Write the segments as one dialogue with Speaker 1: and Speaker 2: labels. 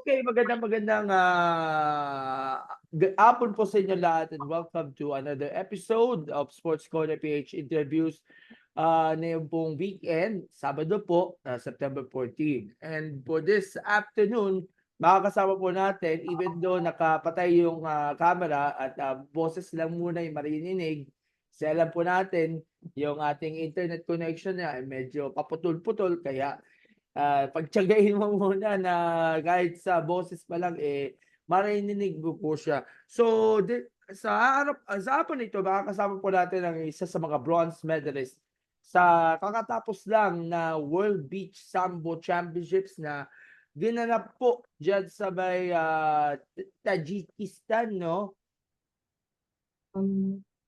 Speaker 1: Okay, magandang hapon po sa inyo lahat and welcome to another episode of Sports Corner PH Interviews ngayong pong weekend, Sabado po, September 14. And for this afternoon, makakasama po natin, even though nakapatay yung camera at boses lang muna yung maririnig, kasi alam po natin, yung ating internet connection niya ay medyo paputol-putol, kaya pagtiyagain mo muna na kahit sa boses pa lang, maririnig mo po siya. So, sa hapon nito makakasama po natin ang isa sa mga bronze medalist sa kakatapos lang na World Beach Sambo Championships na ginanap po diyan sa may, Tajikistan 'no?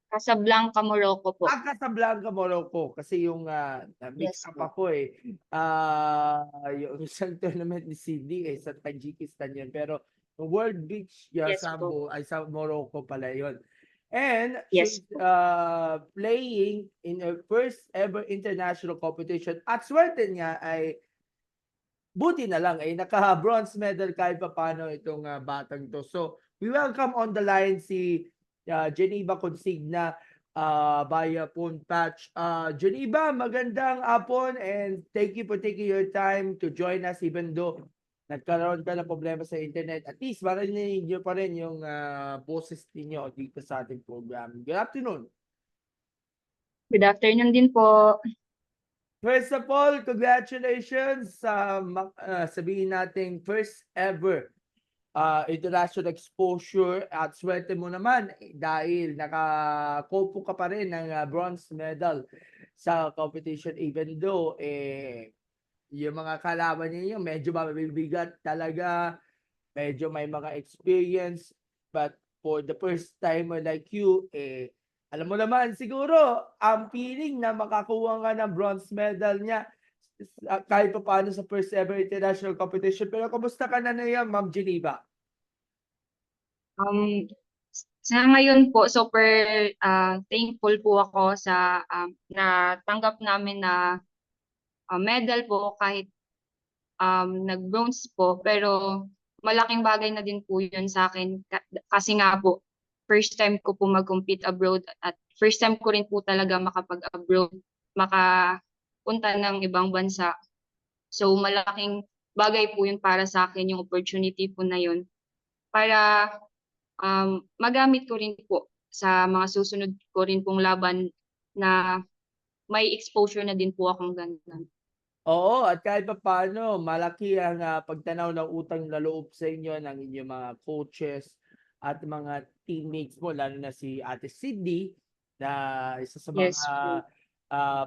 Speaker 2: Casablanca, Morocco po.
Speaker 1: Casablanca, Morocco kasi yung, na-mix
Speaker 2: Yes
Speaker 1: up
Speaker 2: po.
Speaker 1: ako, eh. Yung isang tournament ni Sydney, sa Tajikistan yun, pero yung World Beach,
Speaker 2: Yes po.
Speaker 1: Sambo ay sa Morocco pala yun. And
Speaker 2: Yes
Speaker 1: she's,
Speaker 2: po.
Speaker 1: playing in her first ever international competition at swerte niya ay buti na lang ay naka-bronze medal kahit papaano itong, batang 'to. So, we welcome on the line si, Geneva Consigna, via phone patch. Geneva, magandang hapon and thank you for taking your time to join us even though nagkaroon ka ng problema sa internet. At least maririnig niyo pa rin yung, boses ninyo dito sa ating program. Good afternoon.
Speaker 2: Good afternoon din po.
Speaker 1: First of all, congratulations sa sabihin nating first ever international exposure at swerte mo naman dahil nakakopo ka pa rin ng bronze medal sa competition even though yung mga kalaban ninyo medyo mabibigat talaga, medyo may mga experience, but for the first timer like you, alam mo naman siguro ang feeling na makakuha ka ng bronze medal niya kahit papaano sa first ever international competition. Pero kamusta ka na ngayon, Ma'am Geneva?
Speaker 2: Um, sa ngayon po, super thankful po ako sa natanggap namin na medal po kahit nag-bronze po. Pero malaking bagay na din po yun sa akin kasi nga po, first time ko po mag-compete abroad at first time ko rin po talaga makapag-abroad, makapunta ng ibang bansa. So malaking bagay po yun para sa akin yung opportunity po na yun para magamit ko rin po sa mga susunod ko rin pong laban na may exposure na din po akong ganun.
Speaker 1: Oo, at kahit papaano malaki ang, pagtanaw ng utang na loob sa inyo ng inyong mga coaches at mga teammates mo lalo na si Ate Sydney na isa sa mga,
Speaker 2: Yes po.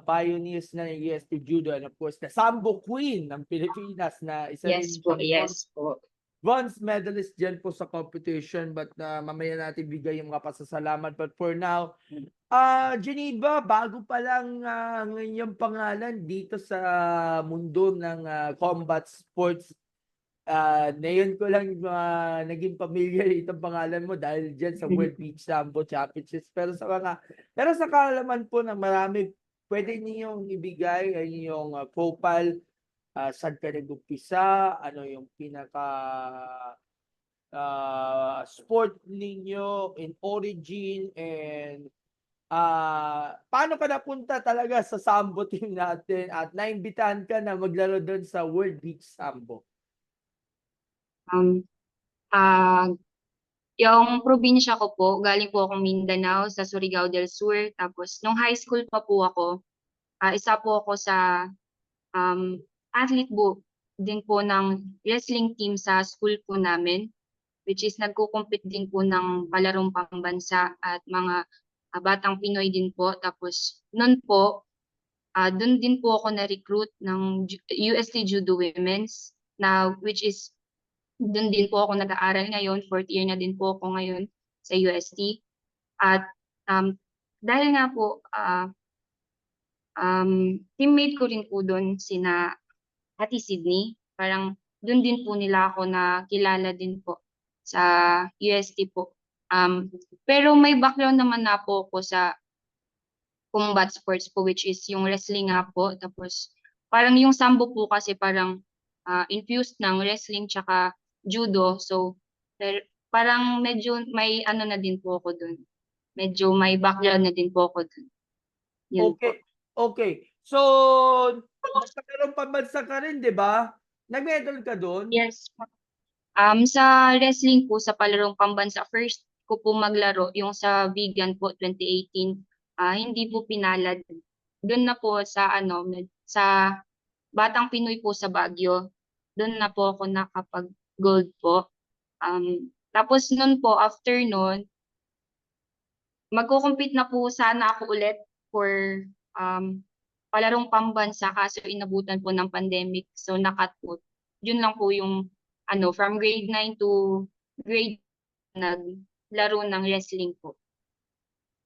Speaker 1: pioneers ng UST Judo and of course the Sambo Queen ng Pilipinas na isa
Speaker 2: Yes
Speaker 1: rin
Speaker 2: po,
Speaker 1: siyang
Speaker 2: yes po.
Speaker 1: bronze medalist diyan po sa competition but, mamaya natin bigay yung mga pasasalamat. But for now, Geneva, bago pa lang, ang inyong pangalan dito sa mundo ng, combat sports, ngayon ko lang, naging familiar itong pangalan mo dahil diyan sa World Beach Sambo Championships. Pero sa kaalaman po ng marami, puwede niyong ibigay ang iyong, profile, saan ka nag-umpisa, ano yung pinaka, sport ninyo in origin and paano ka napunta talaga sa Sambo team natin at naimbitahan ka na maglaro dun sa World Beach Sambo?
Speaker 2: Um, ah yung probinsya ko po, galing po akong Mindanao sa Surigao del Sur. Tapos nung high school pa po ako, isa po ako sa athlete po din po ng wrestling team sa school po namin, which is nagko-compete din po ng palarong pambansa at mga batang Pinoy din po. Tapos nun po, dun din po ako na-recruit ng UST Judo Women's na which is dun din po ako nag-aaral ngayon, fourth year na din po ako ngayon sa UST. At dahil nga po teammate ko rin po dun sina Ate Sydney, parang dun din po nila ako nakilala din po sa UST po. Pero may background naman na po ako sa combat sports po which is yung wrestling nga po. Tapos parang yung sambo po kasi parang infused ng wrestling tsaka judo. So, parang medyo may ano na din po ako dun. Medyo may background na din po ako dun. Yun po.
Speaker 1: Okay, okay. So, nagkaroon pambansa ka rin, 'di ba? Nag-medal ka doon?
Speaker 2: Yes po. Sa wrestling po, sa palarong pambansa, first ko po maglaro, yung sa Vigan po, 2018, hindi po pinalad. Doon na po sa ano, sa Batang Pinoy po sa Baguio, doon na po ako nakapag-gold po. Tapos nun po, after nun, magko-compete na po sana ako ulit for um, palarong pambansa kaso inabutan po ng pandemic. So nakat po. Yun lang po yung ano, from grade 9 to grade naglaro ng wrestling po.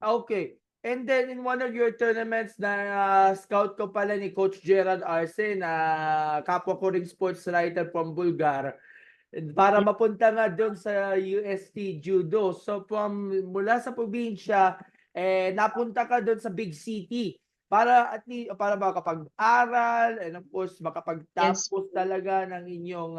Speaker 1: Okay. And then in one of your tournaments na scout ko pala ni Coach Gerard Arce na kapwa ko ring sports writer from Bulgar para mapunta nga doon sa UST Judo. So mula sa probinsya, napunta ka doon sa big city para at least para makapag-aral and of course
Speaker 2: Yes
Speaker 1: makapagtapos
Speaker 2: po.
Speaker 1: talaga ng inyong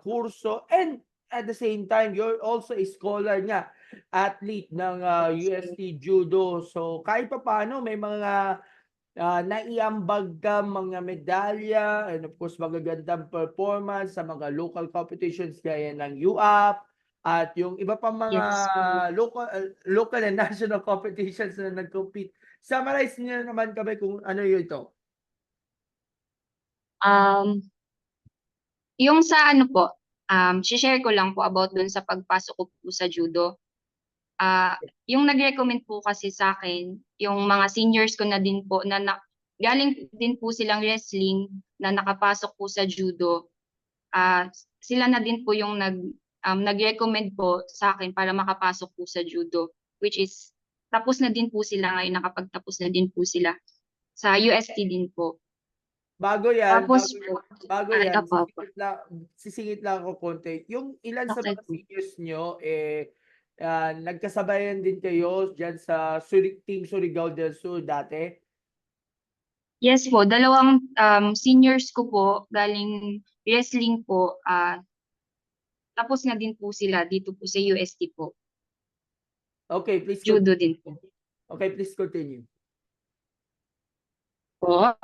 Speaker 1: kurso, and at the same time you're also a scholar nga, athlete ng UST Judo. So kahit papaano may mga naiambag ka mga medalya and of course magagandang performance sa mga local competitions gaya ng UAP at yung iba pang mga
Speaker 2: Yes po.
Speaker 1: local and national competitions na nag-compete. Summarize niyo naman kami kung ano yun ito.
Speaker 2: Um, yung sa ano po, share ko lang po about dun sa pagpasok ko po sa judo. Yung nag-recommend po kasi sa akin, yung mga seniors ko na din po galing din po silang wrestling na nakapasok po sa judo. Sila na din po yung nag-recommend po sa akin para makapasok po sa judo, which is tapos na din po sila ngayon, nakapagtapos na din po sila sa UST din po.
Speaker 1: Bago yan,
Speaker 2: Tapos po,
Speaker 1: bago yan,
Speaker 2: apa.
Speaker 1: sisingit lang ako konti. Yung ilan sa
Speaker 2: Okay
Speaker 1: mga
Speaker 2: po.
Speaker 1: seniors nyo, nagkasabayan din kayo dyan sa Team Surigao del Sur dati?
Speaker 2: Yes po, dalawang seniors ko po galing wrestling po. Tapos na din po sila dito po sa UST po.
Speaker 1: Okay, please
Speaker 2: Judo
Speaker 1: continue.
Speaker 2: din po.
Speaker 1: Okay, please continue.
Speaker 2: Po.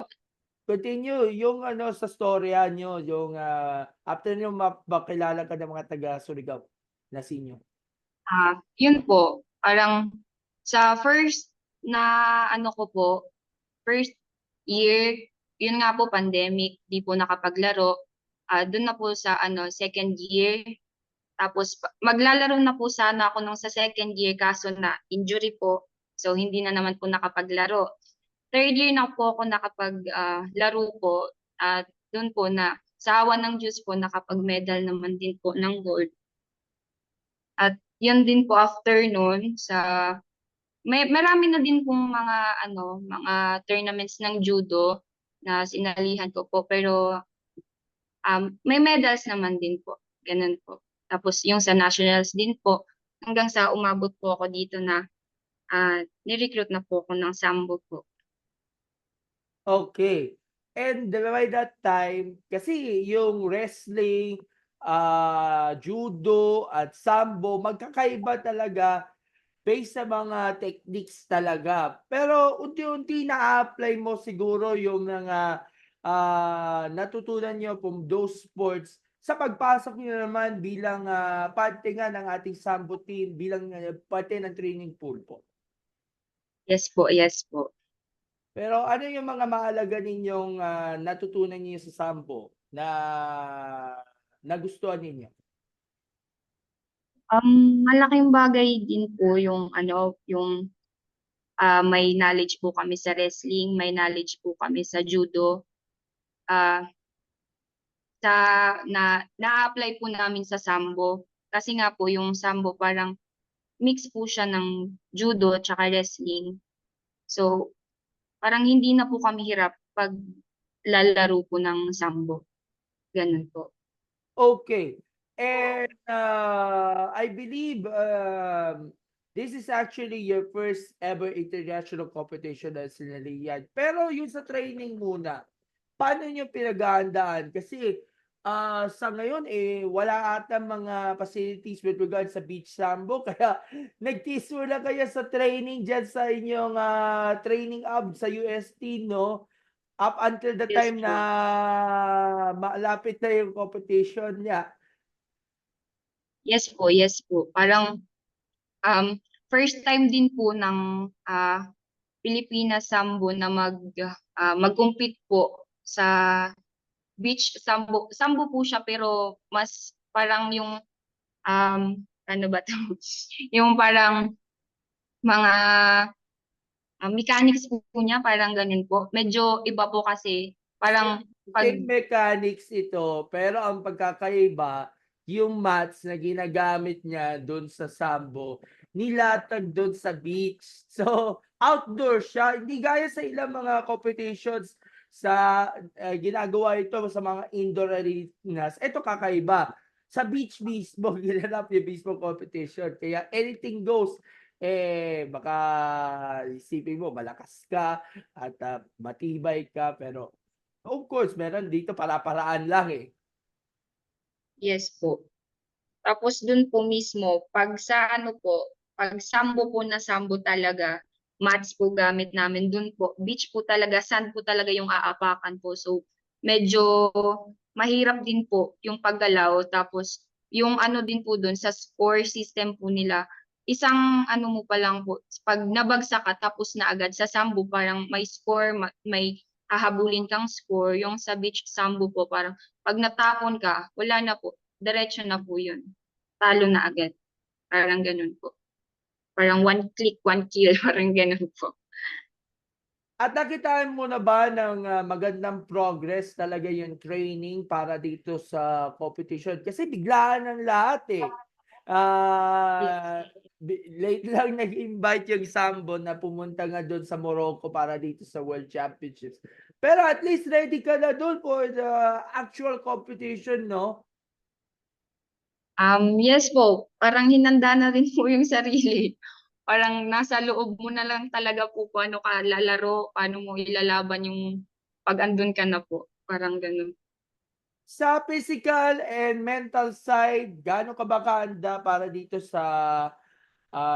Speaker 1: Continue yung ano sa storya nyo, yung after nyo makilala ka ng mga taga Surigao na senior.
Speaker 2: Yun po, parang sa first na ano ko po, first year, yun nga po pandemic, di po nakapaglaro. Doon na po sa ano second year, tapos maglalaro na po sana ako nung sa second year kaso na injury po. So hindi na naman po nakapaglaro. Third year na po ako laro po at doon po na sa awa ng Diyos po nakapag-medal naman din po ng gold. At yun din po after noon marami na din pong mga tournaments ng judo na sinalihan ko po pero may medals naman din po. Ganun po. Tapos yung sa nationals din po hanggang sa umabot po ako dito na ni-recruit na po ako ng sambo po.
Speaker 1: Okay. And by that time, kasi yung wrestling, judo at sambo, magkakaiba talaga based sa mga techniques talaga. Pero unti-unti na-apply mo siguro yung mga natutunan nyo from those sports sa pagpasok nyo naman bilang parte nga ng ating sambo team, bilang parte ng training pool po.
Speaker 2: Yes po, yes po.
Speaker 1: Pero ano yung mga mahalaga ninyong natutunan niyo sa sambo na nagustuhan ninyo?
Speaker 2: Malaking bagay din po yung yung may knowledge po kami sa wrestling, may knowledge po kami sa judo. Ah, na-apply po namin sa sambo. Kasi nga po yung sambo parang mix po siya ng judo at wrestling. So, parang hindi na po kami hirap pag lalaro po ng sambo. Ganun po.
Speaker 1: Okay. And I believe this is actually your first ever international competition na sinalihan. Pero yung sa training muna, paano nyo pinaghahandaan? Kasi sa ngayon, wala ata mga facilities with regards sa beach sambo kaya nag-tease muna kayo sa training diyan sa inyong, training hub sa UST 'no? Up until the
Speaker 2: Yes
Speaker 1: time na
Speaker 2: po.
Speaker 1: malapit na yung competition niya.
Speaker 2: Yes po, yes po. Parang, first time din po ng, Pilipinas Sambo na mag-compete po sa beach sambo. Sambo po siya pero mas parang yung, ano ba 'to, yung parang mga, mechanics po niya parang gano'n po. Medyo iba po kasi parang 'pag
Speaker 1: Same mechanics ito, pero ang pagkakaiba, yung mats na ginagamit niya dun sa sambo, nilatag dun sa beach. So, outdoor siya, hindi gaya sa ilang mga competitions sa ginagawa ito sa mga indoor arenas. Ito kakaiba. Sa beach mismo, ginanap yung mismo competition. Kaya anything goes. Baka isipin mo, malakas ka at matibay ka, pero of course, meron dito para-paraan lang, eh.
Speaker 2: yes po. Tapos dun po mismo 'pag sa ano po, 'pag sambo po na sambo talaga, mats po gamit namin dun po, beach po talaga, sand po talaga yung aapakan po. So, medyo mahirap din po yung paggalaw tapos yung ano din po dun sa score system po nila, isang ano mo pa lang po, 'pag nabagsak ka tapos na agad. Sa sambo parang may score, may hahabulin kang score, yung sa beach sambo po parang 'pag natapon ka, wala na po, diretso na po yun. Talo na agad, parang gano'n po. Parang one click, one kill, parang gano'n po.
Speaker 1: At nakitaan mo na ba ng, magandang progress talaga yung training para dito sa competition? Kasi biglaan ang lahat, eh.
Speaker 2: Yes.
Speaker 1: Late lang nag-invite yung Sambo na pumunta nga dun sa Morocco para dito sa World Championships. Pero at least ready ka na dun for the actual competition, no?
Speaker 2: Yes po, parang hinanda na rin po yung sarili. Parang nasa loob mo na lang talaga po kung ano ka lalaro, paano mo ilalaban yung 'pag andun ka na po, parang gano'n.
Speaker 1: Sa physical and mental side, gaano ka ba kahanda para dito sa,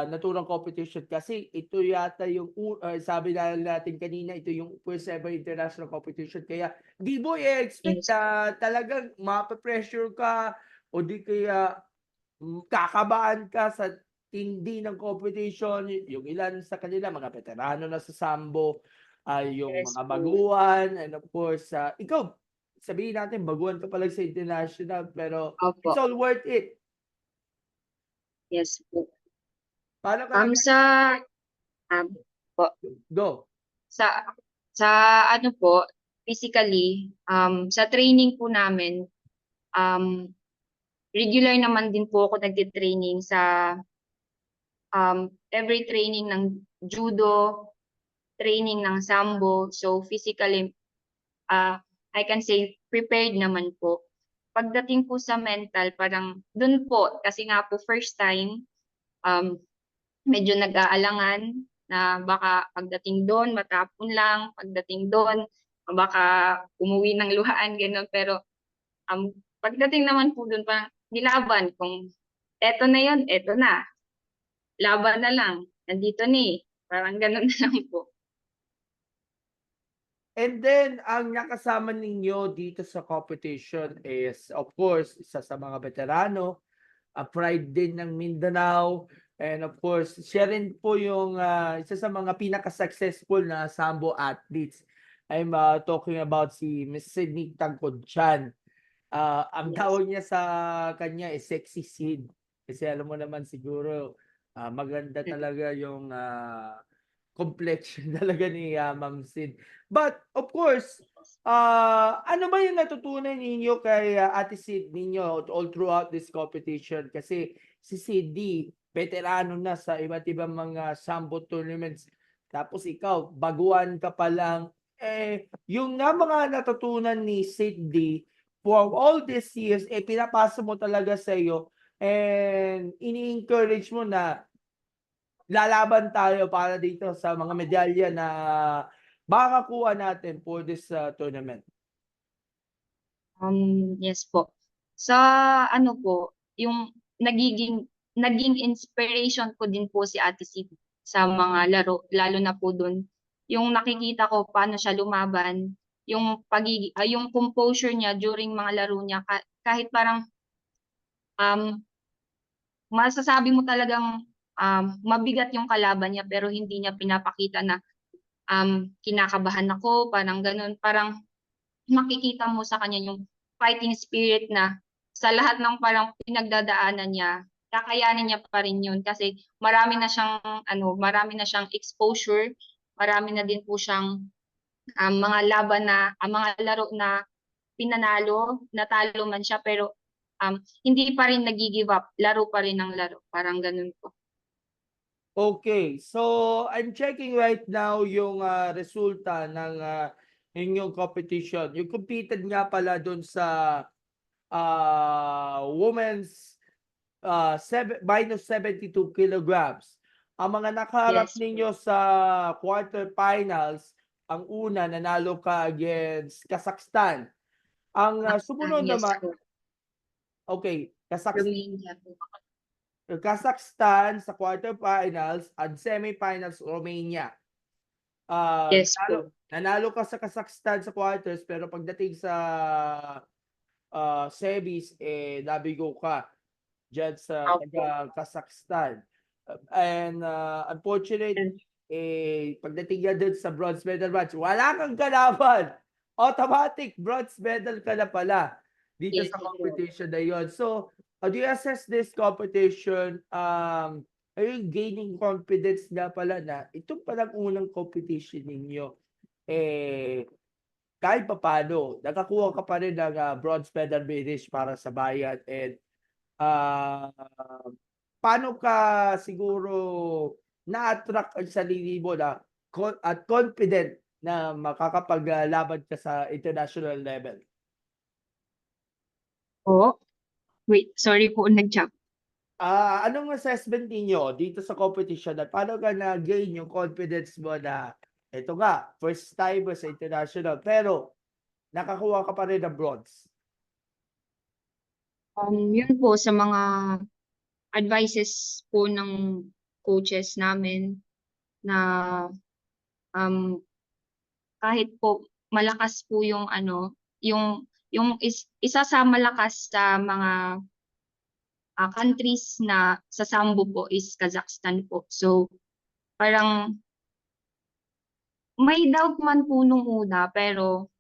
Speaker 1: naturang competition? Kasi ito yata yung sabi na natin kanina, ito yung first ever international competition kaya di mo i-expect
Speaker 2: Yes.
Speaker 1: na talagang mape-pressure ka o di kaya, kakabahan ka sa tindi ng competition. Yung ilan sa kanila mga veterano na sa sambo, yung
Speaker 2: Yes
Speaker 1: mga
Speaker 2: po,
Speaker 1: baguhan and of course, ikaw sabihin natin baguhan ka pa lang sa international pero
Speaker 2: opo,
Speaker 1: it's all worth it.
Speaker 2: yes po.
Speaker 1: Paano ka nag
Speaker 2: Sa um, po,
Speaker 1: go?
Speaker 2: sa sa ano po, physically, sa training po namin, regular naman din po ako nagte-training sa, every training ng judo, training ng sambo. So, physically, I can say prepared naman po. Pagdating po sa mental parang dun po, kasi nga po first time, um, medyo nag-aalangan na baka pagdating dun matapon lang, pagdating dun baka umuwi ng luhaan, gano'n. Pero, pagdating naman po dun parang nilaban kung eto na yun, eto na, laban na lang, nandito na, parang gano'n na lang po.
Speaker 1: And then ang nakasama ninyo dito sa competition is of course isa sa mga veterano, pride din ng Mindanao and of course siya rin po yung, isa sa mga pinaka-successful na sambo athletes. I'm, talking about si Miss Sydney Tangkod-Chan. Ang
Speaker 2: Yes,
Speaker 1: tawag niya sa kanya is Sexy Sid. Kasi alam mo naman siguro, maganda talaga yung, complexion talaga ni, Ma'am Sid. But of course, ano ba yung natutunan ninyo kay, Ate Sid ninyo all throughout this competition? Kasi si Siddy veterano na sa iba't ibang mga sambo tournaments. Tapos ikaw, baguhan ka pa lang. Yung mga natutunan ni Siddy for all these years, pinapasa mo talaga sa iyo and ini-encourage mo na lalaban tayo para dito sa mga medalya na makakakuha natin for this, tournament.
Speaker 2: Yes po. Sa ano po, yung naging inspiration ko din po si Ate Sib sa mga laro, lalo na po dun, yung nakikita ko paano siya lumaban, yung composure niya during mga laro niya kahit parang, um, masasabi mo talagang, mabigat yung kalaban niya pero hindi niya pinapakita na, kinakabahan ako, parang gano'n. Parang makikita mo sa kanya yung fighting spirit na sa lahat ng parang pinagdadaanan niya, kakayanin niya pa rin yun kasi marami na siyang exposure, marami na din po siyang, mga laban na mga laro na pinanalo, natalo man siya pero, hindi pa rin nagi-give up, laro pa rin ng laro, parang gano'n po.
Speaker 1: Okay, so I'm checking right now yung resulta ng inyong competition. You competed nga pala dun sa women's minus 72 kilograms. Ang mga nakaharap
Speaker 2: Yes po.
Speaker 1: ninyo sa quarterfinals, ang una nanalo ka against Kazakhstan. Ang sumunod
Speaker 2: Yes
Speaker 1: naman,
Speaker 2: po,
Speaker 1: okay,
Speaker 2: Romania po.
Speaker 1: Kazakhstan sa quarterfinals at semifinals Romania.
Speaker 2: Yes po.
Speaker 1: Nanalo ka sa Kazakhstan sa quarters pero pagdating sa semis nabigo ka diyan sa
Speaker 2: Opo.
Speaker 1: taga Kazakhstan. And unfortunate pagdating niya dun sa bronze medal match, wala kang kalaban. Automatic bronze medal ka na pala dito
Speaker 2: Yes
Speaker 1: sa
Speaker 2: po.
Speaker 1: competition na yon. So, how do you assess this competition? Are you gaining confidence nga pala na ito palang unang competition ninyo, kahit papaano nakakuha ka pa rin ng bronze medal finish para sa bayan and ah, paano ka siguro na-attract ang sarili mo na at confident na makakapaglaban ka sa international level?
Speaker 2: Po? Wait, sorry po, nag-jump.
Speaker 1: Anong assessment ninyo dito sa competition at paano ka na-gain yung confidence mo na eto nga, first time mo sa international pero nakakuha ka pa rin ng bronze?
Speaker 2: Yun po sa mga advices po ng coaches namin na, um, kahit po malakas po yung ano, isa sa malakas sa mga, countries na sa sambo po is Kazakhstan po. So, parang may doubt man po nung una pero,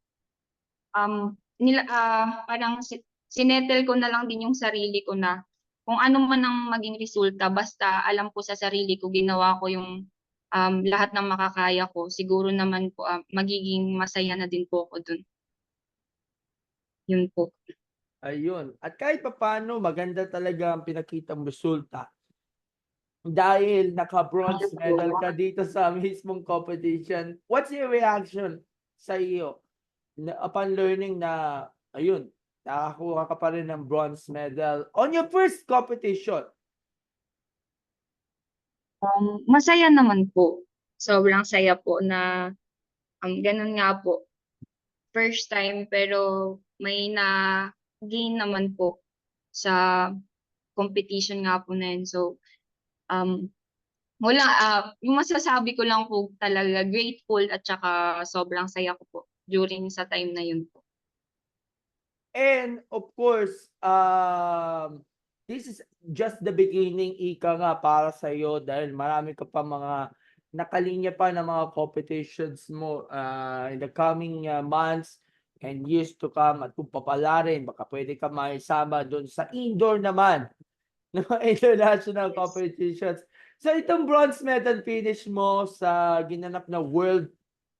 Speaker 2: parang sinettle ko na lang din yung sarili ko na kung ano man ang maging resulta basta alam ko sa sarili ko ginawa ko yung, lahat ng makakaya ko, siguro naman po, magiging masaya na din po ako dun, yun po.
Speaker 1: Ayun, at kahit papaano maganda talaga ang pinakitang resulta. Dahil naka-bronze medal ka dito sa mismong competition, what's your reaction sa iyo upon learning na ayun, nakakuha ka pa rin ng bronze medal on your first competition?
Speaker 2: Masaya naman po, sobrang saya po na, ganun nga po, first time pero may na-gain naman po sa competition nga po na yun. So, um, yung masasabi ko lang po talaga grateful at saka sobrang saya ko po during sa time na yun po.
Speaker 1: And of course, this is just the beginning, ika nga, para sa iyo dahil marami ka pa mga nakalinya pa ng mga competitions mo in the coming months and years to come at kung papalarin baka pwede ka maisama doon sa indoor naman ng mga international
Speaker 2: Yes.
Speaker 1: competitions. So itong bronze medal finish mo sa ginanap na World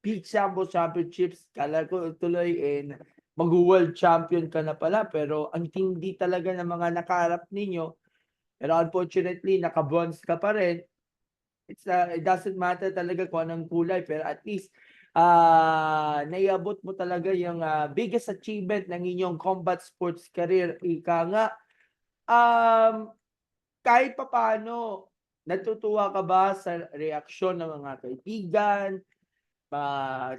Speaker 1: Beach Sambo Championships, kala ko tuloy mag-world champion ka na pala pero ang tindi talaga ng mga nakaharap ninyo. Pero unfortunately, naka-bronze ka pa rin. It doesn't matter talaga kung anong kulay pero at least naiabot mo talaga yung biggest achievement ng inyong combat sports career. Ika nga, um, kahit papaano, natutuwa ka ba sa reaksyon ng mga kaibigan,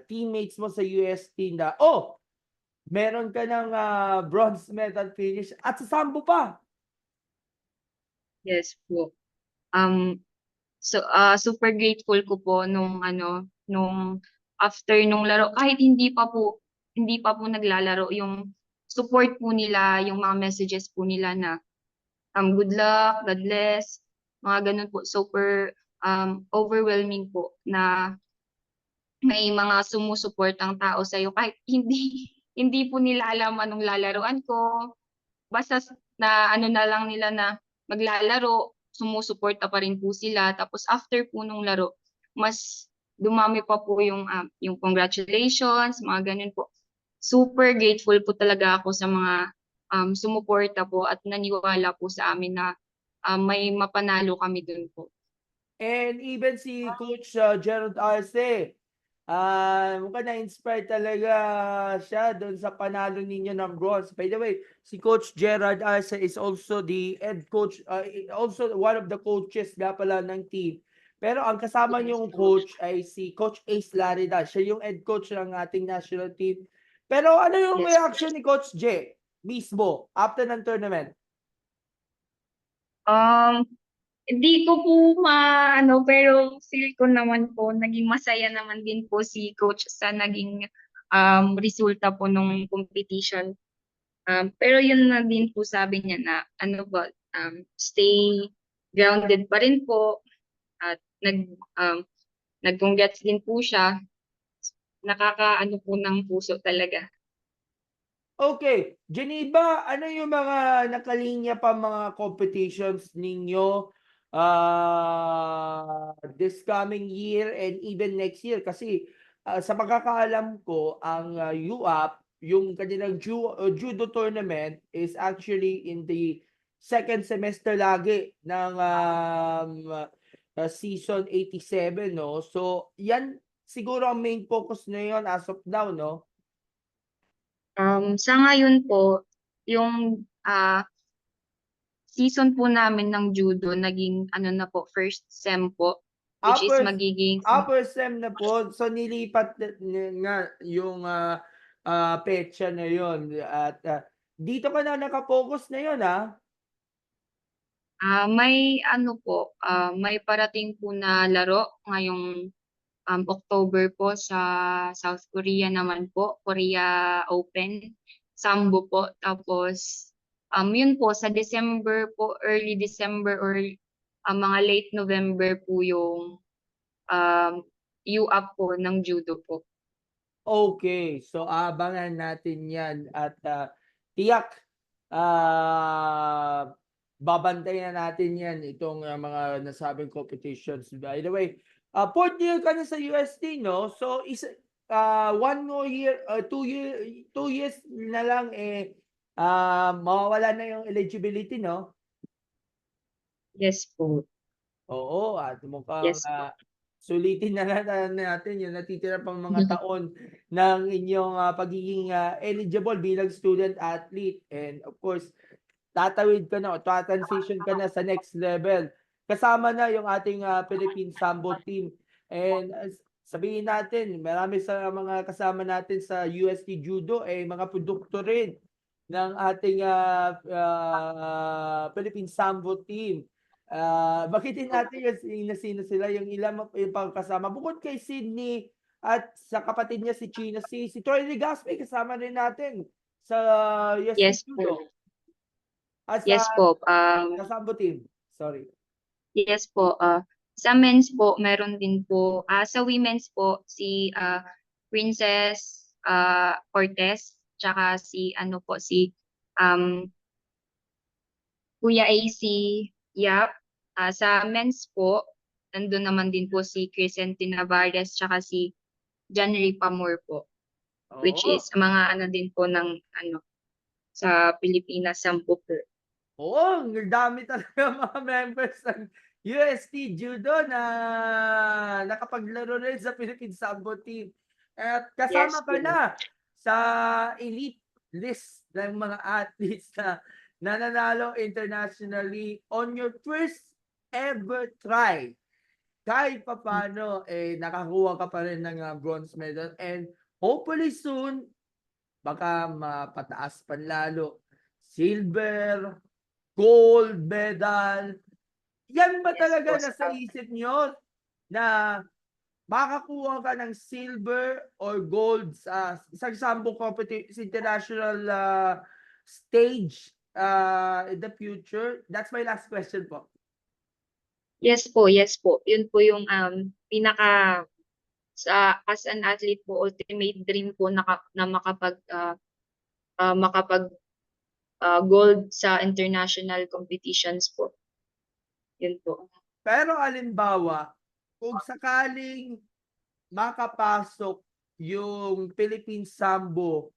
Speaker 1: teammates mo sa UST na, oh, meron ka ng bronze medal finish at sa sambo pa.
Speaker 2: Yes po. So, super grateful ko po nung nung after nung laro, kahit hindi pa po naglalaro, yung support po nila, yung mga messages po nila na good luck, God bless, mga gano'n po. Super overwhelming po na may mga sumusuportang tao sa'yo kahit hindi hindi po nila alam anong lalaruan ko. Basta na ano na lang nila na maglalaro, sumusuporta pa rin po sila. Tapos after po nung laro, mas dumami pa po yung congratulations, mga ganun po. Super grateful po talaga ako sa mga sumuporta po at naniwala po sa amin na may mapanalo kami dun po.
Speaker 1: And even si Coach Gerald Arce, mukhang na-inspire talaga siya doon sa panalo ninyo ng bronze. By the way, si Coach Gerald Arce is also the head coach, also one of the coaches nga pala ng team. Pero ang kasama
Speaker 2: Yes,
Speaker 1: niyong
Speaker 2: coach.
Speaker 1: coach ay si Coach Ace Larida. Siya yung head coach ng ating national team. Pero ano yung
Speaker 2: Yes.
Speaker 1: reaction ni Coach J mismo after ng tournament?
Speaker 2: Um, Hindi ko po maano, pero feel ko naman po naging masaya naman din po si coach sa naging resulta po nung competition. Pero yun na din po sabi niya na ano ba, stay grounded pa rin po at nag-congrats din po siya. Nakakaano po ng puso talaga.
Speaker 1: Okay, Geneva, ano yung mga nakalinya pa mga competitions ninyo this coming year and even next year? Kasi sa pagkakaalam ko, ang UAP, yung kanilang judo tournament is actually in the second semester lagi ng season 87, no? So, yan siguro ang main focus na yun as of now, no?
Speaker 2: Sa ngayon po, yung season po namin ng judo naging ano na po, first sem po, which is
Speaker 1: Upper
Speaker 2: magiging
Speaker 1: upper sem na po. So nilipat nga yung petsa na yon at dito ka na naka-focus na yon ah.
Speaker 2: may ano po, may parating po na laro ngayong October po sa South Korea naman po, Korea Open, Sambo po. Tapos yun po sa December po, early December or mga late November po yung um, U-up po ng judo po.
Speaker 1: Okay, so abangan natin 'yan at tiyak babantayan natin 'yan itong mga nasabing competitions. By the way, 4th year ka na sa UST 'no? So one more year, 2 years na lang mawawala na yung eligibility 'no?
Speaker 2: Yes po.
Speaker 1: Oo, at mukhang
Speaker 2: Yes po.
Speaker 1: sulitin na lang natin yung natitira pang mga taon ng inyong pagiging eligible bilang student athlete and of course tatawid ka na o transition ka na sa next level. Kasama na yung ating Philippine Sambo team and sabihin natin marami sa mga kasama natin sa UST Judo mga produkto rin ng ating Philippine Sambo team. Banggitin natin yung sino sila, yung ilang yung kasama. Bukod kay Sydney at sa kapatid niya si China, si Troy Legaspi kasama rin natin sa UST
Speaker 2: Yes po.
Speaker 1: Judo. At
Speaker 2: Yes po.
Speaker 1: sa Sambo team. Sorry.
Speaker 2: Yes po. Sa men's po, meron din po. Sa women's po, si Princess Cortez, tsaka si ano po, si um, Kuya AC Yap. Sa men's po, nandun naman din po si Crescenti Navarez, tsaka si John Ray Pamor po. Which
Speaker 1: Oo.
Speaker 2: is mga ano din po ng ano sa Pilipinas, 10 po.
Speaker 1: Oo, ang dami talaga mga members ng UST Judo na nakapaglaro rin sa Philippine Sambo Team. At
Speaker 2: Yes
Speaker 1: kasama ka
Speaker 2: po.
Speaker 1: na sa elite list ng mga athletes na nananalo internationally on your first ever try. Kahit papaano, nakakuha ka pa rin ng bronze medal and hopefully soon, baka mapataas pa lalo. Silver, gold medal. Yan ba
Speaker 2: Yes
Speaker 1: talaga
Speaker 2: po,
Speaker 1: nasa isip nyo na makakuha ka ng silver or gold sa isang sambo competition international stage in the future? That's my last question po.
Speaker 2: yes po, yes po. Yun po yung pinaka as an athlete po, ultimate dream po na makapag gold sa international competitions po. Yun po.
Speaker 1: Pero alimbawa, kung sakaling makapasok yung Philippine Sambo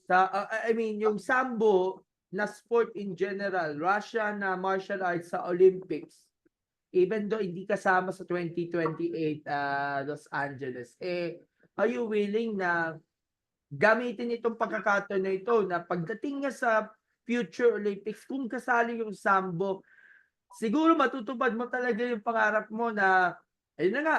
Speaker 1: sa I mean yung Sambo na sport in general, Russian na martial arts sa Olympics, even though hindi kasama sa 2028 Los Angeles, are you willing na gamitin itong pagkakataon na ito na pagdating niya sa future Olympics, kung kasali yung Sambo, siguro matutupad mo talaga yung pangarap mo na, ayun na nga,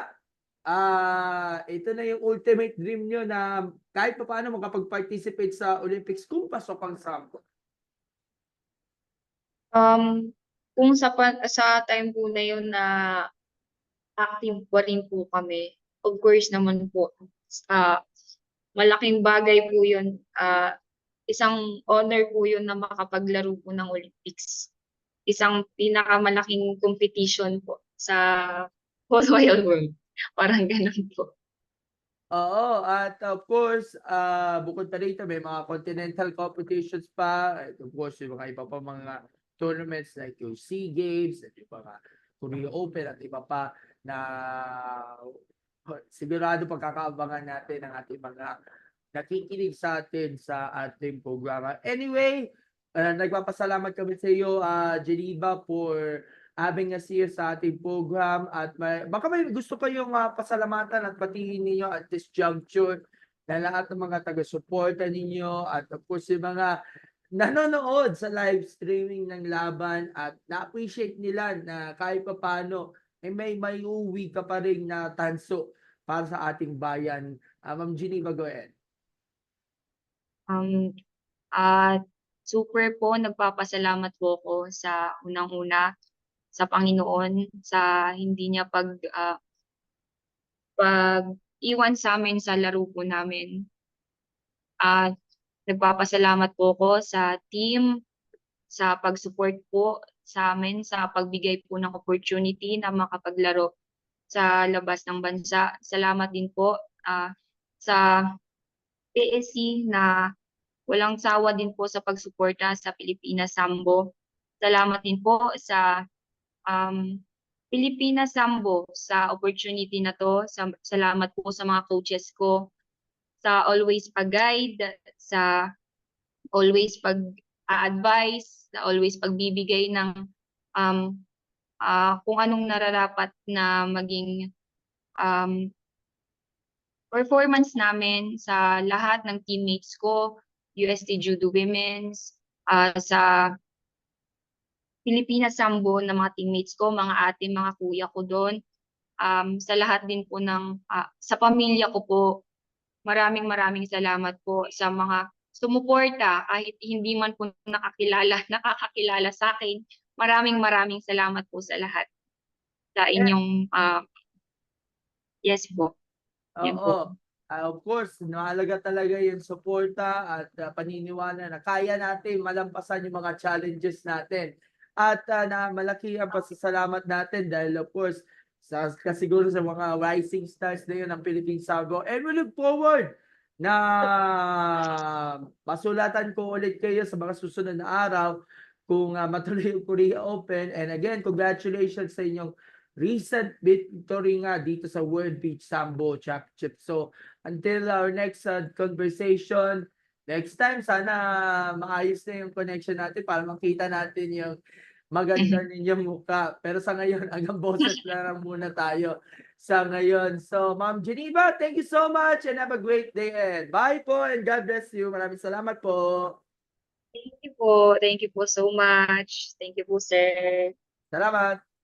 Speaker 1: ito na yung ultimate dream nyo na kahit pa paano makapag-participate sa Olympics kung pasok ang Sambo.
Speaker 2: Kung sa time po na yun na active pa rin po kami, of course naman po, malaking bagay po yun. Isang honor po yun na makapaglaro po ng Olympics. Isang pinakamalaking competition po sa whole wide world. Parang ganun po.
Speaker 1: Oo, at of course, bukod pa rito may mga continental competitions pa, at of course yung mga iba pa mga tournaments like yung SEA Games, at yung mga Korea Open at iba pa na sigurado pagkakaabangan natin ang ating mga nakikinig sa atin sa ating programa. Anyway, nagpapasalamat kami sa iyo, Geneva, for having us here sa ating program at baka may gusto kayong pasalamatan at batiin ninyo at this juncture na lahat ng mga taga-suporta ninyo at of course yung mga nanonood sa live streaming ng laban at na-appreciate nila na kahit pa paano may uwi ka pa rin na tanso para sa ating bayan. Ma'am Geneva, go ahead.
Speaker 2: Um, at super po nagpapasalamat po ako sa unang-una sa Panginoon sa hindi niya pag-iwan sa amin sa laro po namin. At nagpapasalamat po ako sa team, sa pag-support po sa amin, sa pagbigay po ng opportunity na makapaglaro sa labas ng bansa. Salamat din po sa PSC na walang sawa din po sa pagsuporta sa Pilipinas Sambo. Salamat din po sa Pilipinas Sambo sa opportunity na to. Salamat po sa mga coaches ko sa always pag-guide, sa always pag-advise, sa always pagbibigay ng kung anong nararapat na maging performance namin sa lahat ng teammates ko, UST Judo Women's, sa Pilipinas Sambo na mga teammates ko, mga ate, mga kuya ko doon. Sa lahat din po sa pamilya ko po, maraming salamat po sa mga sumuporta kahit hindi man po nakakakilala sa akin. Maraming salamat po sa lahat. Sa inyong, yes po. Yun po.
Speaker 1: Oo. Of course, mahalaga talaga yung suporta at paniniwala na kaya natin malampasan yung mga challenges natin. At na malaki ang pasasalamat natin dahil of course, kasiguro sa mga rising stars na yun ng Philippine Sambo. And we look forward na masulatan ko ulit kayo sa mga susunod na araw kung matuloy yung Korea Open. And again, congratulations sa inyong recent victory nga dito sa World Beach Sambo Championship. So, until our next conversation, next time, sana maayos na yung connection natin para makita natin yung maganda ninyong mukha. Pero sa ngayon, hanggang boses na lang muna tayo sa ngayon. So, Ma'am Geneva, thank you so much and have a great day and bye po and God bless you. Maraming salamat po.
Speaker 2: Thank you po. Thank you po so much. Thank you po, sir.
Speaker 1: Salamat.